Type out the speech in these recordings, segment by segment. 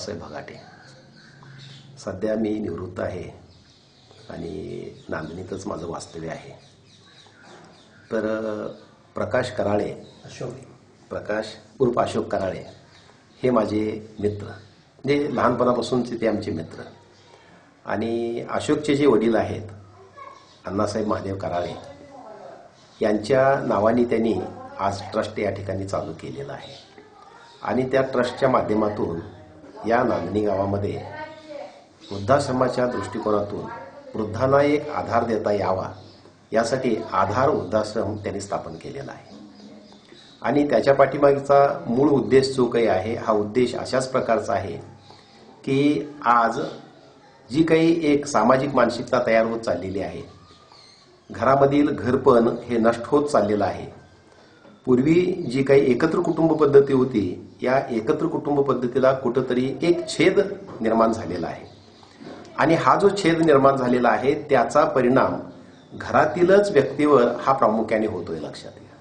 असे भगाटे. सध्या मी निवृत्त आहे आणि नांदणीतच माझं वास्तव्य आहे. तर प्रकाश कराळे, प्रकाश उर्फ अशोक कराळे हे माझे मित्र, म्हणजे लहानपणापासूनचे ते आमचे मित्र. आणि अशोकचे जे वडील आहेत अण्णासाहेब महादेव कराळे यांच्या नावाने त्यांनी आज ट्रस्ट या ठिकाणी चालू केलेला आहे. आणि त्या ट्रस्टच्या माध्यमातून या नांदणी गावामध्ये वृद्धाश्रमाच्या दृष्टिकोनातून वृद्धांना एक आधार देता यावा यासाठी आधार वृद्धाश्रम त्यांनी स्थापन केलेला आहे. आणि त्याच्या पाठीमागचा मूळ उद्देश जो काही आहे, हा उद्देश अशाच प्रकारचा आहे की आज जी काही एक सामाजिक मानसिकता तयार होत चाललेली आहे, घरामधील घरपण हे नष्ट होत चाललेलं आहे. पूर्वी जी काही एकत्र कुटुंब पद्धती होती, या एकत्र कुटुंब पद्धतीला कुठंतरी एक छेद निर्माण झालेला आहे. आणि हा जो छेद निर्माण झालेला आहे त्याचा परिणाम घरातीलच व्यक्तीवर हा प्रामुख्याने होतोय. लक्षात घ्या,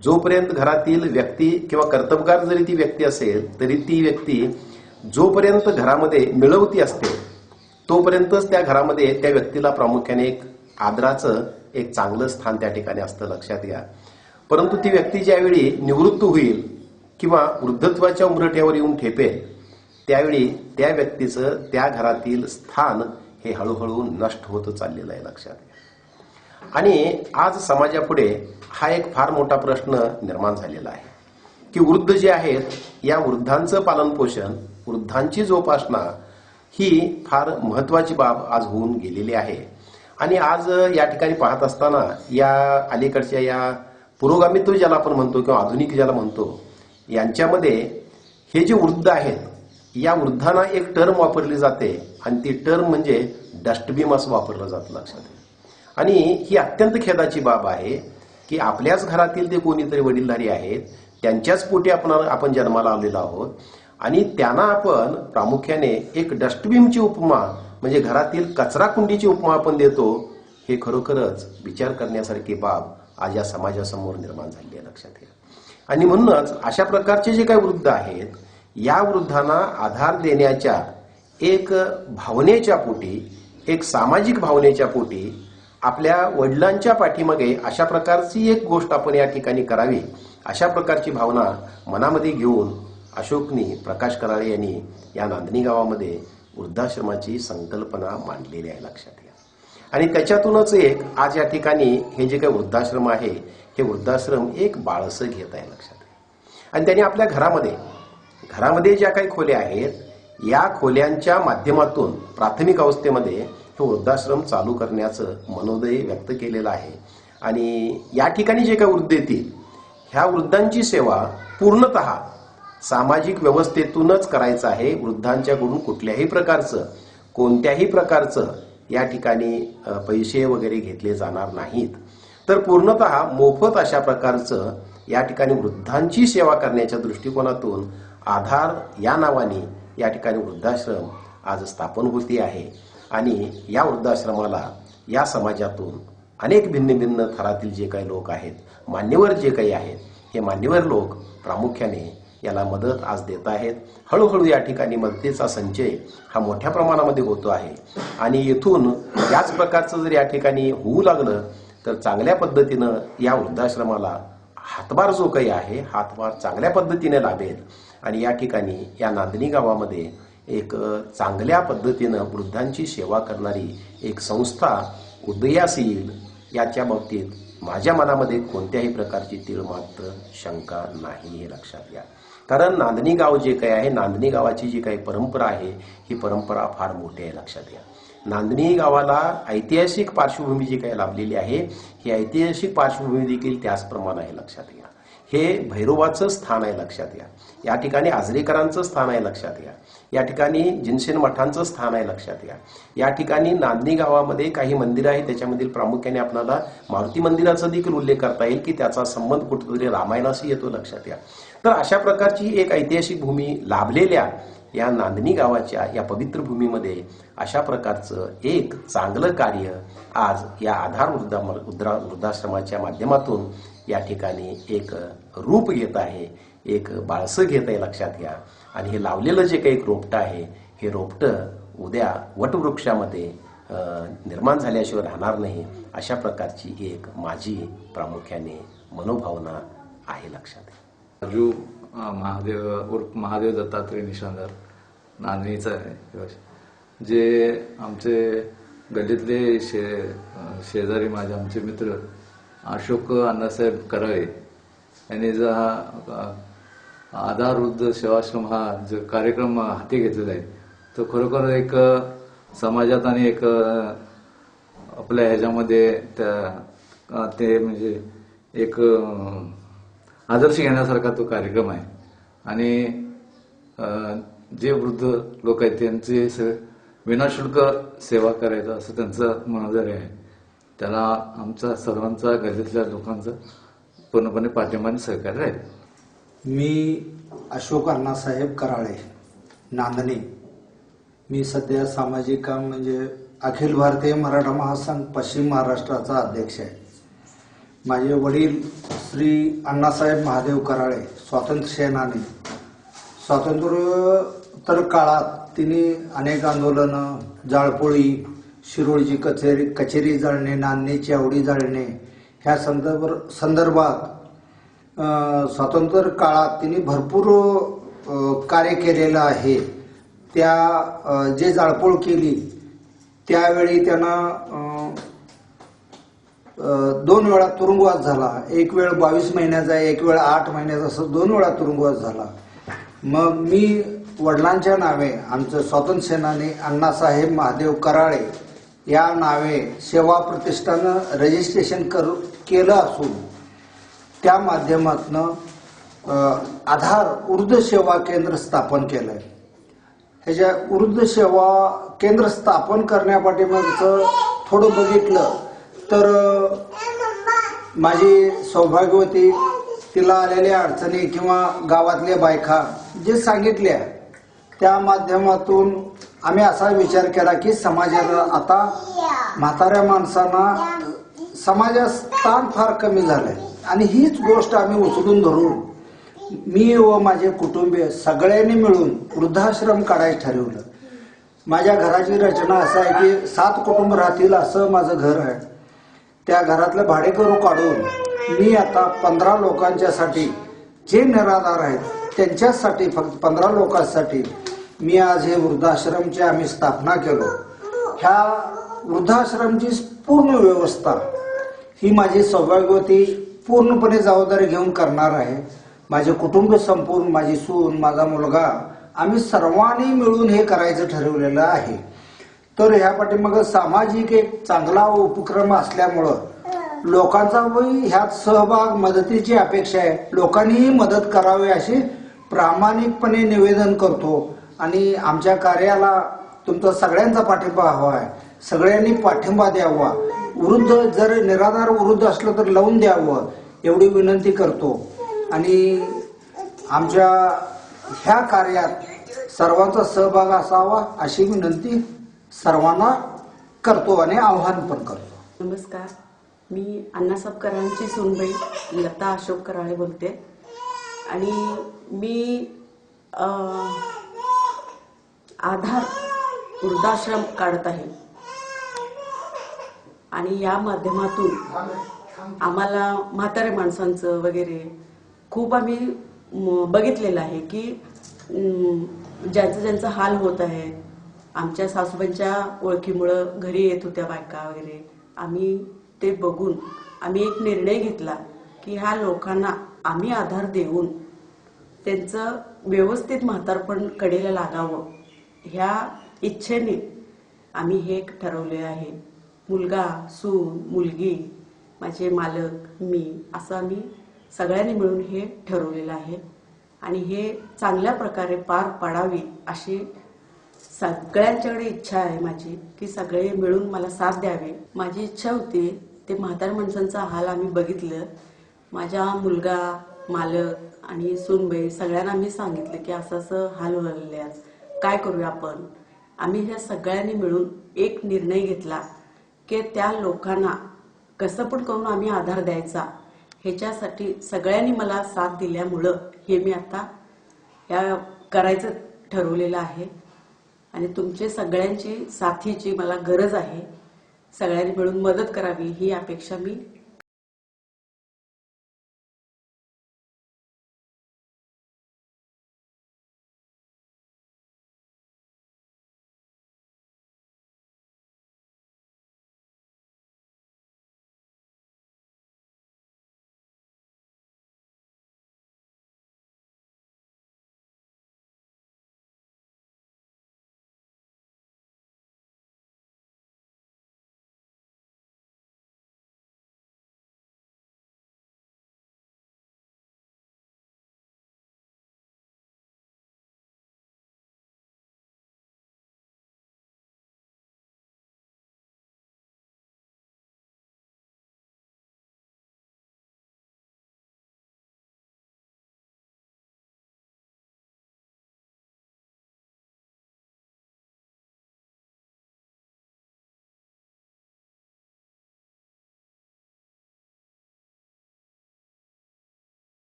जोपर्यंत घरातील व्यक्ती किंवा कर्तबगार जरी ती व्यक्ती असेल तरी ती व्यक्ती जोपर्यंत घरामध्ये मिळवती असते तोपर्यंतच त्या घरामध्ये त्या व्यक्तीला प्रामुख्याने एक आदराचं एक चांगलं स्थान त्या ठिकाणी असतं. लक्षात घ्या. परंतु ती व्यक्ती ज्यावेळी निवृत्त होईल किंवा वृद्धत्वाच्या उंबरठ्यावर येऊन ठेपेल त्यावेळी त्या व्यक्तीचं त्या घरातील स्थान हे हळूहळू नष्ट होत चाललेलं आहे. लक्षात घ्या. आणि आज समाजापुढे हा एक फार मोठा प्रश्न निर्माण झालेला आहे की वृद्ध जे आहेत या वृद्धांचं पालनपोषण, वृद्धांची जोपासना ही फार महत्वाची बाब आज होऊन गेलेली आहे. आणि आज या ठिकाणी पाहत असताना या अलीकडच्या या पुरोगामित्व ज्याला आपण म्हणतो किंवा आधुनिक ज्याला म्हणतो, यांच्यामध्ये हे जे वृद्ध आहेत या वृद्धांना एक टर्म वापरली जाते आणि ती टर्म म्हणजे डस्टबिन असं वापरलं जातं. लक्षात घ्या. आणि ही अत्यंत खेदाची बाब आहे की आपल्याच घरातील ते कोणीतरी वडीलधारी आहेत, त्यांच्याच पोटी आपण जन्माला आलेलो आहोत आणि त्यांना आपण प्रामुख्याने एक डस्टबिनची उपमा म्हणजे घरातील कचरा कुंडीची उपमा आपण देतो. हे खरोखरच विचार करण्यासारखी बाब आज या समाजासमोर निर्माण झाली आहे. लक्षात घ्या. आणि म्हणूनच अशा प्रकारचे जे काही वृद्ध आहेत या वृद्धांना आधार देण्याच्या एक भावनेच्या पोटी, एक सामाजिक भावनेच्या पोटी आपल्या वडिलांच्या पाठीमागे अशा प्रकारची एक गोष्ट आपण या ठिकाणी करावी, अशा प्रकारची भावना मनामध्ये घेऊन अशोकनी, प्रकाश कराळे यांनी या नांदणी गावामध्ये वृद्धाश्रमाची संकल्पना मांडलेली आहे. लक्षात घ्या. आणि त्याच्यातूनच एक आज या ठिकाणी हे जे काही वृद्धाश्रम आहे हे वृद्धाश्रम एक बाळसं घेत आहे. लक्षात घ्या. आणि त्यांनी आपल्या घरामध्ये ज्या काही खोल्या आहेत या खोल्यांच्या माध्यमातून प्राथमिक अवस्थेमध्ये हे वृद्धाश्रम चालू करण्याचं मनोदय व्यक्त केलेलं आहे. आणि या ठिकाणी जे काही वृद्ध येतील ह्या वृद्धांची सेवा पूर्णतः सामाजिक व्यवस्थेतूनच करायचं आहे. वृद्धांच्याकडून कुठल्याही प्रकारचं, कोणत्याही प्रकारचं या ठिकाणी पैसे वगैरे घेतले जाणार नाहीत. तर पूर्णतः मोफत अशा प्रकारचं या ठिकाणी वृद्धांची सेवा करण्याच्या दृष्टिकोनातून आधार या नावाने या ठिकाणी वृद्धाश्रम आज स्थापन होती आहे. आणि या वृद्धाश्रमाला या समाजातून अनेक भिन्न भिन्न थरातील जे काही लोक आहेत, मान्यवर जे काही आहेत, हे मान्यवर लोक प्रामुख्याने याला मदत आज देत आहेत. हळूहळू या ठिकाणी मदतीचा संचय हा मोठ्या प्रमाणामध्ये होतो आहे. आणि येथून याच प्रकारचं जर या ठिकाणी होऊ लागलं तर चांगल्या पद्धतीनं या वृद्धाश्रमाला हातभार जो काही आहे हातभार चांगल्या पद्धतीने लाभेल. आणि या ठिकाणी या नांदणी गावामध्ये एक चांगल्या पद्धतीनं वृद्धांची सेवा करणारी एक संस्था उदयास येईल याच्या बाबतीत माझ्या मनामध्ये कोणत्याही प्रकारची तीळ मात्र शंका नाही, हे लक्षात घ्या. कारण नांदणी गाव जे काही आहे, नांदणी गावाची जी काही परंपरा आहे ही परंपरा फार मोठी आहे. लक्षात घ्या. नांदणी गावाला ऐतिहासिक पार्श्वभूमी जी काही लाभलेली आहे ही ऐतिहासिक पार्श्वभूमी देखील त्याचप्रमाणे आहे. लक्षात घ्या. हे भैरवाचं स्थान आहे. लक्षात घ्या. या ठिकाणी आजरेकरांचं स्थान आहे. लक्षात घ्या. या ठिकाणी जिनसेन मठांचं स्थान आहे. लक्षात घ्या. या ठिकाणी नांदणी गावामध्ये काही मंदिरं आहेत, त्याच्यामधील प्रामुख्याने आपल्याला मारुती मंदिराचा देखील उल्लेख करता येईल की त्याचा संबंध कुठेतरी रामायणाशी येतो. लक्षात घ्या. तर अशा प्रकारची एक ऐतिहासिक भूमी लाभलेल्या या नांदणी गावाच्या या पवित्र भूमीमध्ये अशा प्रकारचं एक चांगलं कार्य आज या आधार वृद्धाश्रमाच्या माध्यमातून या ठिकाणी एक रूप घेत आहे, एक बाळसं घेत आहे. लक्षात घ्या. आणि हे लावलेलं जे काही रोपटं आहे हे रोपटं उद्या वटवृक्षामध्ये निर्माण झाल्याशिवाय राहणार नाही, अशा प्रकारची एक माझी प्रामुख्याने मनोभावना आहे लक्षात. राजू महादेव उर्फ महादेव दत्तात्रय निशांदर नांदणीचा आहे, जे आमचे गल्लीतले शेजारी माझे आमचे मित्र अशोक अण्णासाहेब कराळे यांनी जो हा आधार वृद्ध सेवाश्रम हा जो कार्यक्रम हाती घेतलेला आहे तो खरोखर एक समाजात आणि एक आपल्या ह्याच्यामध्ये ते म्हणजे एक आदर्श घेण्यासारखा तो कार्यक्रम आहे. आणि जे वृद्ध लोक आहेत त्यांचे विनाशुल्क सेवा करायचं असं त्यांचं मनोदर्य आहे. त्याला आमचा सर्वांचा गल्लीतल्या लोकांचा पूर्णपणे पाठिंबा आणि सहकार्य आहे. मी अशोक अण्णासाहेब कराळे नांदणे. मी सध्या सामाजिक काम म्हणजे अखिल भारतीय मराठा महासंघ पश्चिम महाराष्ट्राचा अध्यक्ष आहे. माझे वडील श्री अण्णासाहेब महादेव कराळे स्वातंत्र्य सेनानी, स्वातंत्र्योत्तर काळात तिने अनेक आंदोलनं, जाळपोळी, शिरोळची कचेरी जाळणे, नांदणीची आवडी जाळणे ह्या संदर्भात स्वातंत्र्य काळात तिने भरपूर कार्य केलेलं आहे. त्या जे जाळपोळ केली त्यावेळी त्यांना 2 वेळा तुरुंगवास झाला. एक वेळ 22 महिन्याचा, एक वेळ 8 महिन्याचा, असं 2 वेळा तुरुंगवास झाला. मग मी वडिलांच्या नावे आमचं स्वातंत्र्य सेनानी अण्णासाहेब महादेव कराळे या नावे सेवा प्रतिष्ठानं रजिस्ट्रेशन केलं असून त्या माध्यमातून आधार वृद्ध सेवा केंद्र स्थापन केलंय. ह्याच्या वृद्ध सेवा केंद्र स्थापन करण्यापाठीमागचं थोडं बघितलं तर माझी सौभाग्यवती, तिला आलेल्या अडचणी किंवा गावातल्या बायका जे सांगितल्या त्या माध्यमातून आम्ही असा विचार केला की समाजाला आता म्हाताऱ्या माणसांना समाजात स्थान फार कमी झालंय आणि हीच गोष्ट आम्ही उचलून धरून मी व माझे कुटुंबीय सगळ्यांनी मिळून वृद्धाश्रम काढायचं ठरवलं. माझ्या घराची रचना असं आहे की 7 कुटुंब राहतील असं माझं घर आहे. त्या घरातलं भाडेकरू काढून मी आता 15 लोकांच्यासाठी जे निराधार आहेत त्यांच्यासाठी, फक्त 15 लोकांसाठी मी आज हे वृद्धाश्रमची आम्ही स्थापना केलो. ह्या वृद्धाश्रमची पूर्ण व्यवस्था ही माझी सौभाग्यवती पूर्णपणे जबाबदारी घेऊन करणार आहे. माझे कुटुंब संपूर्ण, माझी सून, माझा मुलगा, आम्ही सर्वांनी मिळून हे करायचं ठरवलेलं आहे. तर ह्या पाठीमागे सामाजिक एक चांगला उपक्रम असल्यामुळं लोकांचा ह्यात सहभाग, मदतीची अपेक्षा आहे. लोकांनीही मदत करावी अशी प्रामाणिकपणे निवेदन करतो. आणि आमच्या कार्याला तुमचा सगळ्यांचा पाठिंबा हवा आहे. सगळ्यांनी पाठिंबा द्यावा. वृद्ध जर निराधार वृद्ध असलं तर लावून द्यावं एवढी विनंती करतो. आणि आमच्या ह्या कार्यात सर्वांचा सहभाग असावा अशी विनंती सर्वांना करतो आणि आव्हान पण करतो. नमस्कार, मी अण्णासाहेब कराळेंची सूनबाई लता अशोक कराळे बोलते. आणि मी आधार वृद्धाश्रम काढत आहे आणि या माध्यमातून आम्हाला म्हातारे माणसांचं वगैरे खूप आम्ही बघितलेलं आहे की ज्यांचा हाल होत आहे. आमच्या सासूबाईंच्या ओळखीमुळं घरी येत होत्या बायका वगैरे. आम्ही ते बघून आम्ही एक निर्णय घेतला की ह्या लोकांना आम्ही आधार देऊन त्यांचं व्यवस्थित म्हातारपण कडेला लागावं ह्या इच्छेने आम्ही हे ठरवले आहे. मुलगा, सून, मुलगी, माझे मालक, मी असं आम्ही सगळ्यांनी मिळून हे ठरवलेलं आहे. आणि हे चांगल्या प्रकारे पार पाडावी अशी सगळ्यांच्याकडे इच्छा आहे माझी की सगळे मिळून मला साथ द्यावे. माझी इच्छा होती ते म्हातार माणसांचा हाल आम्ही बघितलं. माझा मुलगा, मालक आणि सूनबाई सगळ्यांना आम्ही सांगितलं की असं असं हाल व्हायला, काय करूया आपण. आम्ही ह्या सगळ्यांनी मिळून एक निर्णय घेतला की त्या लोकांना कसं पण करून आम्ही आधार द्यायचा. ह्याच्यासाठी सगळ्यांनी मला साथ दिल्यामुळं हे मी आता ह्या करायचं ठरवलेलं आहे आणि तुमचे सगळ्यांची साथीची मला गरज आहे. सगळ्यांनी मिळून मदत करावी ही अपेक्षा मी